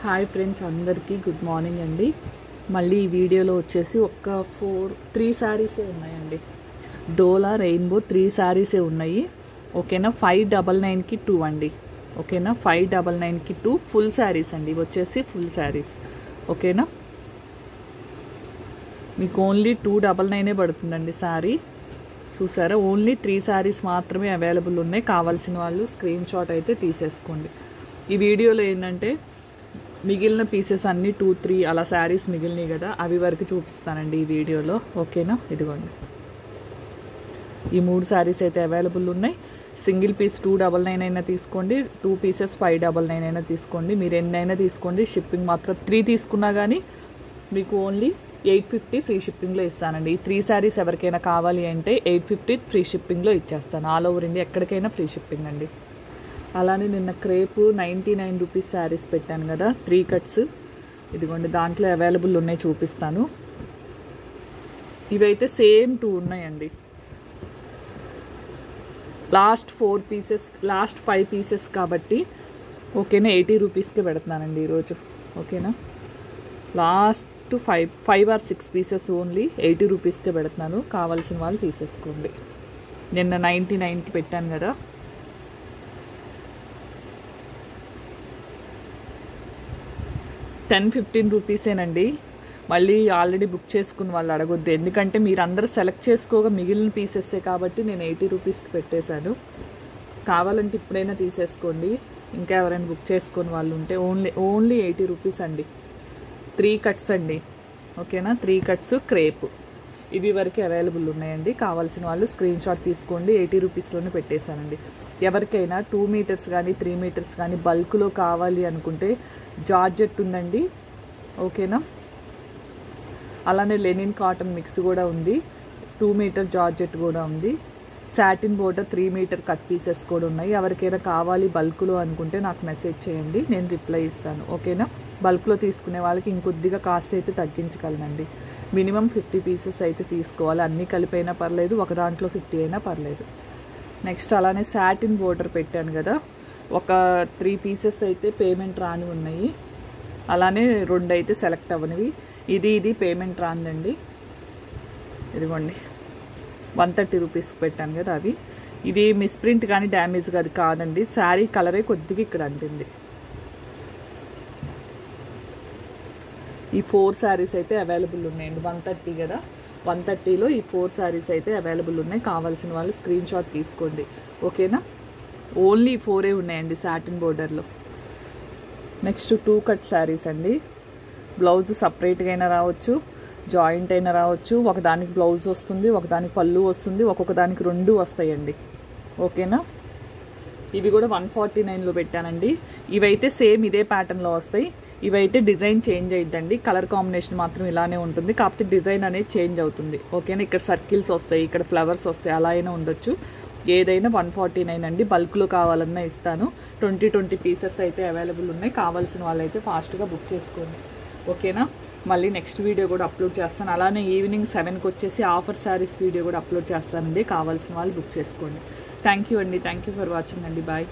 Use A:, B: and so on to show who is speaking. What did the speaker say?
A: Hi friends, అందరికీ good morning అండి. మళ్ళీ ఈ వీడియోలో వచ్చేసి ఒక 3 శారీసే ఉన్నాయండి. డోలా రెయిన్బో 3 శారీసే ఉన్నాయి. ఓకేనా, 599కి 2 అండి. ఓకేనా, 599కి 2 ఫుల్ శారీస్ అండి. ఇవి వచ్చేసి ఫుల్ శారీస్. ఓకేనా, మీకు ఓన్లీ 299 పడుతుందండి శారీ. చూసారా, ఓన్లీ 3 శారీస్ మాత్రమే అవైలబుల్ ఉన్నాయి. కావాల్సిన వాళ్ళు స్క్రీన్ షాట్ అయితే తీసేసుకోండి. ఈ వీడియోలో ఏంటంటే మిగిలిన పీసెస్ అన్నీ 2-3 అలా శారీస్ మిగిలినాయి కదా, అవి వరకు చూపిస్తానండి ఈ వీడియోలో. ఓకేనా, ఇదిగోండి, ఈ 3 శారీస్ అయితే అవైలబుల్ ఉన్నాయి. సింగిల్ పీస్ 299 అయినా తీసుకోండి, 2 పీసెస్ 599 అయినా తీసుకోండి. మీరు ఎన్నైనా తీసుకోండి. షిప్పింగ్ మాత్రం 3 తీసుకున్నా కానీ మీకు ఓన్లీ 850 ఫ్రీ షిప్పింగ్లో ఇస్తానండి. ఈ 3 శారీస్ ఎవరికైనా కావాలి అంటే 850 ఫ్రీ షిప్పింగ్లో ఇచ్చేస్తాను. ఆల్ ఓవర్ ఇండియా ఎక్కడికైనా ఫ్రీ షిప్పింగ్ అండి. అలానే నిన్న క్రేపు 99 రూపీస్ శారీస్ పెట్టాను కదా, 3 కట్స్. ఇదిగోండి, దాంట్లో అవైలబుల్ ఉన్నాయి, చూపిస్తాను. ఇవైతే సేమ్ 2 ఉన్నాయండి. లాస్ట్ 5 పీసెస్ కాబట్టి ఓకేనా, 80 రూపీస్కే పెడుతున్నానండి ఈరోజు. ఓకేనా, లాస్ట్ 5 or 6 పీసెస్ ఓన్లీ 80 రూపీస్కే పెడుతున్నాను. కావాల్సిన వాళ్ళు తీసేసుకోండి. నిన్న 99కి పెట్టాను కదా. $10-15 రూపీసేనండి. మళ్ళీ ఆల్రెడీ బుక్ చేసుకున్న వాళ్ళు అడగొద్దు, ఎందుకంటే మీరు అందరూ సెలెక్ట్ చేసుకోగా మిగిలిన పీసెస్సే కాబట్టి నేను 80 రూపీస్కి పెట్టేశాను. కావాలంటే ఇప్పుడైనా తీసేసుకోండి. ఇంకా ఎవరైనా బుక్ చేసుకుని వాళ్ళు ఉంటే ఓన్లీ 80 రూపీస్ అండి. 3 కట్స్ అండి. ఓకేనా, 3 కట్స్ క్రేప్ ఇవి వరకు అవైలబుల్ ఉన్నాయండి. కావాల్సిన వాళ్ళు స్క్రీన్ షాట్ తీసుకోండి. 80 రూపీస్లోనే పెట్టేశానండి. ఎవరికైనా 2 మీటర్స్ కానీ 3 మీటర్స్ కానీ బల్క్లో కావాలి అనుకుంటే జార్జెట్ ఉందండి. ఓకేనా, అలానే లెనిన్ కాటన్ మిక్స్ కూడా ఉంది. 2 మీటర్ జార్జెట్ కూడా ఉంది. Satin border 3 metre cut pieces కూడా ఉన్నాయి. ఎవరికైనా కావాలి బల్క్లో అనుకుంటే నాకు మెసేజ్ చేయండి, నేను రిప్లై ఇస్తాను. ఓకేనా, బల్క్లో తీసుకునే వాళ్ళకి ఇంకొద్దిగా కాస్ట్ అయితే తగ్గించగలనండి. మినిమం 50 పీసెస్ అయితే తీసుకోవాలి. అన్నీ కలిపైనా పర్లేదు, ఒక దాంట్లో 50 అయినా పర్లేదు. నెక్స్ట్ అలానే సాటిన్ బోర్డర్ పెట్టాను కదా, ఒక 3 పీసెస్ అయితే పేమెంట్ రాని ఉన్నాయి. అలానే 2 అయితే సెలెక్ట్ అవ్వనివి. ఇది పేమెంట్ రాందండి. ఇదిగోండి, 130 రూపీస్కి పెట్టాను కదా అవి. ఇది మిస్ప్రింట్ కానీ డ్యామేజ్ కాదండి. శారీ కలరే కొద్దిగా ఇక్కడ అంటుంది. ఈ 4 శారీస్ అయితే అవైలబుల్ ఉన్నాయండి. 130 కదా, 130లో ఈ 4 శారీస్ అయితే అవైలబుల్ ఉన్నాయి. కావాల్సిన వాళ్ళు స్క్రీన్ షాట్ తీసుకోండి. ఓకేనా, ఓన్లీ 4 ఉన్నాయండి సాటిన్ బోర్డర్లో. నెక్స్ట్ 2 కట్ శారీస్ అండి. బ్లౌజ్ సపరేట్గా అయినా రావచ్చు, జాయింట్ అయినా రావచ్చు. ఒకదానికి బ్లౌజ్ వస్తుంది, ఒకదానికి పళ్ళు వస్తుంది, ఒక్కొక్క దానికి 2 వస్తాయండి. ఓకేనా, ఇవి కూడా 149లో పెట్టానండి. ఇవైతే సేమ్ ఇదే ప్యాటర్న్లో వస్తాయి. ఇవైతే డిజైన్ చేంజ్ అయిద్దండి. కలర్ కాంబినేషన్ మాత్రం ఇలానే ఉంటుంది, కాకపోతే డిజైన్ అనేది చేంజ్ అవుతుంది. ఓకేనా, ఇక్కడ సర్కిల్స్ వస్తాయి, ఇక్కడ ఫ్లవర్స్ వస్తాయి, అలా అయినా ఉండొచ్చు. ఏదైనా 149 అండి. బల్క్లో కావాలన్నా ఇస్తాను. 20 పీసెస్ అయితే అవైలబుల్ ఉన్నాయి. కావాల్సిన వాళ్ళైతే ఫాస్ట్గా బుక్ చేసుకోండి. ఓకేనా, మళ్ళీ నెక్స్ట్ వీడియో కూడా అప్లోడ్ చేస్తాను. అలానే ఈవినింగ్ 7కి వచ్చేసి ఆఫర్ శారీస్ వీడియో కూడా అప్లోడ్ చేస్తానండి. కావాల్సిన వాళ్ళు బుక్ చేసుకోండి. థ్యాంక్ యూ అండి. థ్యాంక్ యూ ఫర్ వాచింగ్ అండి. బాయ్.